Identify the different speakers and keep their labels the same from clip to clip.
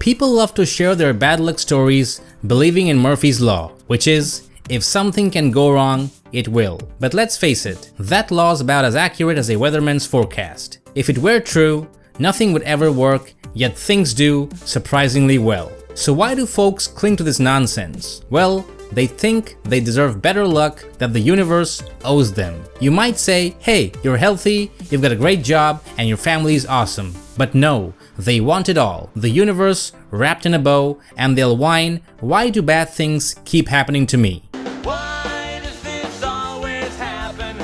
Speaker 1: People love to share their bad luck stories believing in Murphy's Law, which is, if something can go wrong, it will. But let's face it, that law is about as accurate as a weatherman's forecast. If it were true, nothing would ever work, yet things do surprisingly well. So why do folks cling to this nonsense? Well, they think they deserve better luck that the universe owes them. You might say, hey, you're healthy, you've got a great job, and your family is awesome. But no, they want it all. The universe wrapped in a bow, and they'll whine, why do bad things keep happening to me?
Speaker 2: Why does this always happen?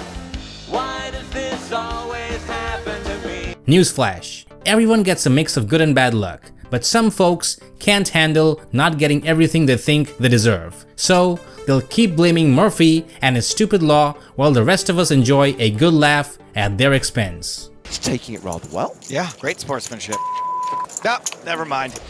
Speaker 2: Why does this always happen to me?
Speaker 1: Newsflash, everyone gets a mix of good and bad luck. But some folks can't handle not getting everything they think they deserve. So they'll keep blaming Murphy and his stupid law while the rest of us enjoy a good laugh at their expense.
Speaker 3: He's taking it rather well.
Speaker 4: Yeah, great sportsmanship. No, never mind.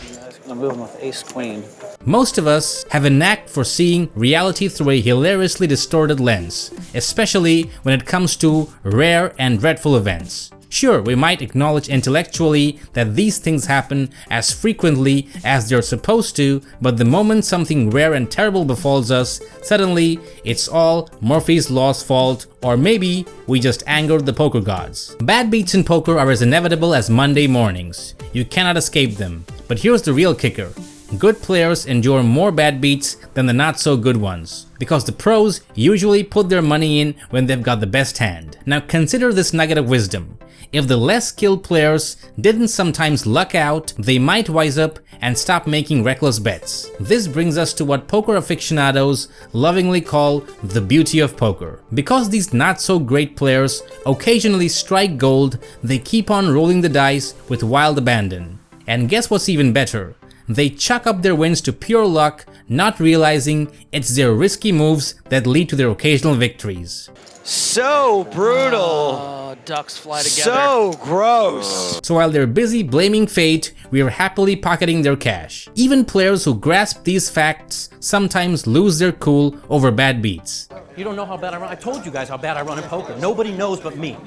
Speaker 5: I'm moving with ace-queen.
Speaker 1: Most of us have a knack for seeing reality through a hilariously distorted lens, especially when it comes to rare and dreadful events. Sure, we might acknowledge intellectually that these things happen as frequently as they're supposed to, but the moment something rare and terrible befalls us, suddenly it's all Murphy's Law's fault, or maybe we just angered the poker gods. Bad beats in poker are as inevitable as Monday mornings. You cannot escape them. But here's the real kicker. Good players endure more bad beats than the not so good ones, because the pros usually put their money in when they've got the best hand. Now consider this nugget of wisdom. If the less skilled players didn't sometimes luck out, they might wise up and stop making reckless bets. This brings us to what poker aficionados lovingly call the beauty of poker. Because these not so great players occasionally strike gold, they keep on rolling the dice with wild abandon. And guess what's even better? They chuck up their wins to pure luck, not realizing it's their risky moves that lead to their occasional victories.
Speaker 3: So brutal.
Speaker 5: Ducks fly together.
Speaker 3: So gross.
Speaker 1: So while they're busy blaming fate, we are happily pocketing their cash. Even players who grasp these facts sometimes lose their cool over bad beats.
Speaker 6: You don't know how bad I run. I told you guys how bad I run in poker. Nobody knows but me.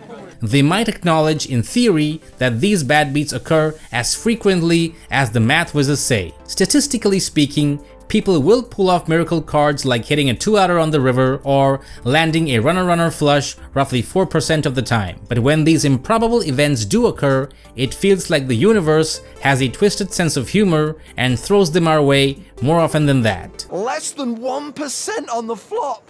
Speaker 1: They might acknowledge in theory that these bad beats occur as frequently as the math whizzes say. Statistically speaking, people will pull off miracle cards like hitting a 2-outer on the river or landing a runner-runner flush roughly 4% of the time. But when these improbable events do occur, it feels like the universe has a twisted sense of humor and throws them our way more often than that.
Speaker 3: Less than 1% on the flop.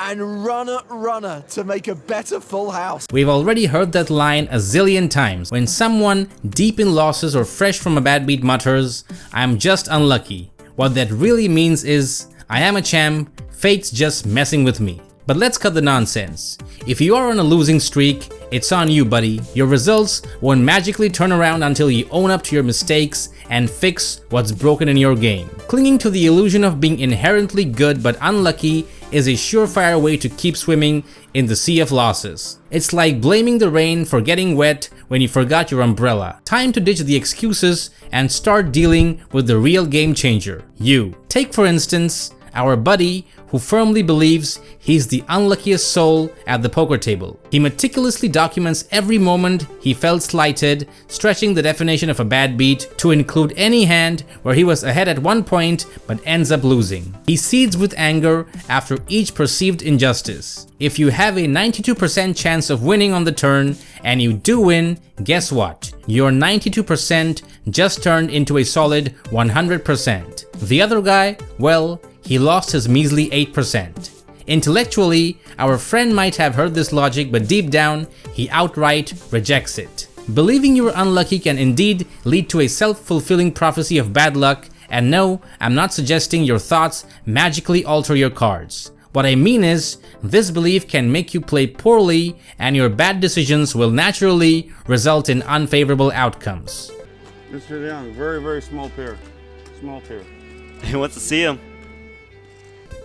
Speaker 3: And runner to make a better full house.
Speaker 1: We've already heard that line a zillion times when someone deep in losses or fresh from a bad beat mutters, "I'm just unlucky." What that really means is, I am a champ, fate's just messing with me. But let's cut the nonsense. If you are on a losing streak, it's on you, buddy. Your results won't magically turn around until you own up to your mistakes and fix what's broken in your game. Clinging to the illusion of being inherently good but unlucky is a surefire way to keep swimming in the sea of losses. It's like blaming the rain for getting wet when you forgot your umbrella. Time to ditch the excuses and start dealing with the real game changer, you. Take for instance, our buddy who firmly believes he's the unluckiest soul at the poker table. He meticulously documents every moment he felt slighted, stretching the definition of a bad beat to include any hand where he was ahead at one point but ends up losing. He seethes with anger after each perceived injustice. If you have a 92% chance of winning on the turn and you do win, guess what? Your 92% just turned into a solid 100%. The other guy, well, he lost his measly 8%. Intellectually, our friend might have heard this logic, but deep down, he outright rejects it. Believing you are unlucky can indeed lead to a self-fulfilling prophecy of bad luck, and no, I'm not suggesting your thoughts magically alter your cards. What I mean is, this belief can make you play poorly, and your bad decisions will naturally result in unfavorable outcomes.
Speaker 7: Mr. Young, very small pair. Small pair.
Speaker 4: He wants to see him.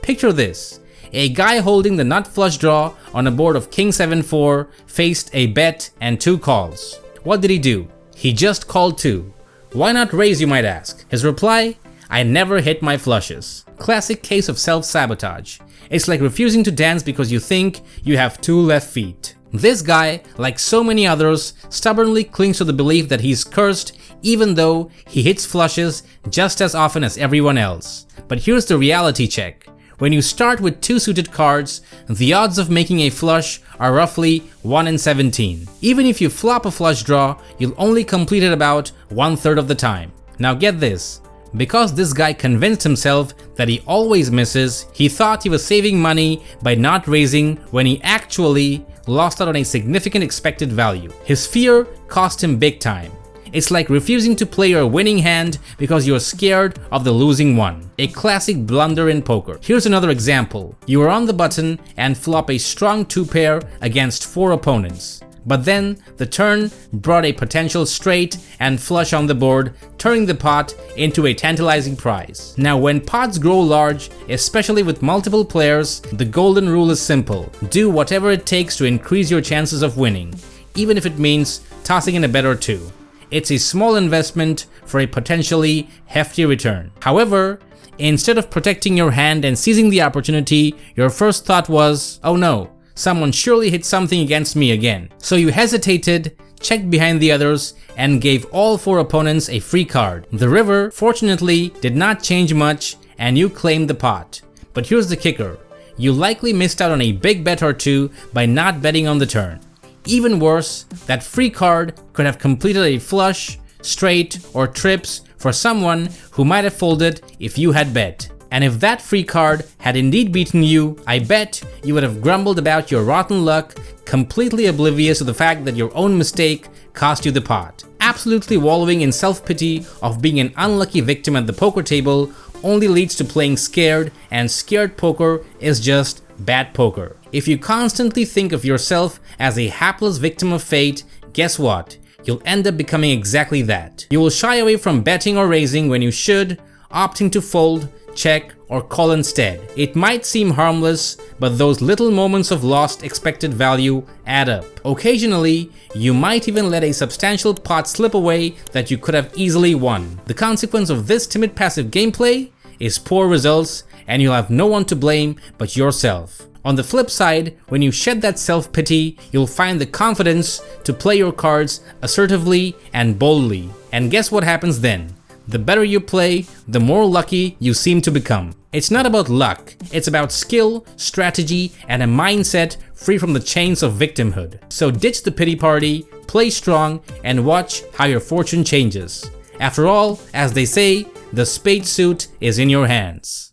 Speaker 1: Picture this. A guy holding the nut flush draw on a board of King 7-4 faced a bet and 2 calls. What did he do? He just called 2. Why not raise, you might ask? His reply? I never hit my flushes. Classic case of self-sabotage. It's like refusing to dance because you think you have 2 left feet. This guy, like so many others, stubbornly clings to the belief that he's cursed even though he hits flushes just as often as everyone else. But here's the reality check. When you start with 2 suited cards, the odds of making a flush are roughly 1 in 17. Even if you flop a flush draw, you'll only complete it about 1/3 of the time. Now get this. Because this guy convinced himself that he always misses, he thought he was saving money by not raising when he actually lost out on a significant expected value. His fear cost him big time. It's like refusing to play your winning hand because you're scared of the losing one. A classic blunder in poker. Here's another example. You are on the button and flop a strong 2 pair against 4 opponents. But then the turn brought a potential straight and flush on the board, turning the pot into a tantalizing prize. Now when pots grow large, especially with multiple players, the golden rule is simple. Do whatever it takes to increase your chances of winning, even if it means tossing in a bet or 2. It's a small investment for a potentially hefty return. However, instead of protecting your hand and seizing the opportunity, your first thought was, oh no, someone surely hit something against me again. So you hesitated, checked behind the others, and gave all 4 opponents a free card. The river, fortunately, did not change much, and you claimed the pot. But here's the kicker. You likely missed out on a big bet or 2 by not betting on the turn. Even worse, that free card could have completed a flush, straight, or trips for someone who might have folded if you had bet. And if that free card had indeed beaten you, I bet you would have grumbled about your rotten luck, completely oblivious to the fact that your own mistake cost you the pot. Absolutely wallowing in self-pity of being an unlucky victim at the poker table only leads to playing scared, and scared poker is just bad poker. If you constantly think of yourself as a hapless victim of fate, guess what? You'll end up becoming exactly that. You will shy away from betting or raising when you should, opting to fold, check, or call instead. It might seem harmless, but those little moments of lost expected value add up. Occasionally, you might even let a substantial pot slip away that you could have easily won. The consequence of this timid passive gameplay is poor results, and you'll have no one to blame but yourself. On the flip side, when you shed that self-pity, you'll find the confidence to play your cards assertively and boldly. And guess what happens then? The better you play, the more lucky you seem to become. It's not about luck, it's about skill, strategy, and a mindset free from the chains of victimhood. So ditch the pity party, play strong, and watch how your fortune changes. After all, as they say, the spade suit is in your hands.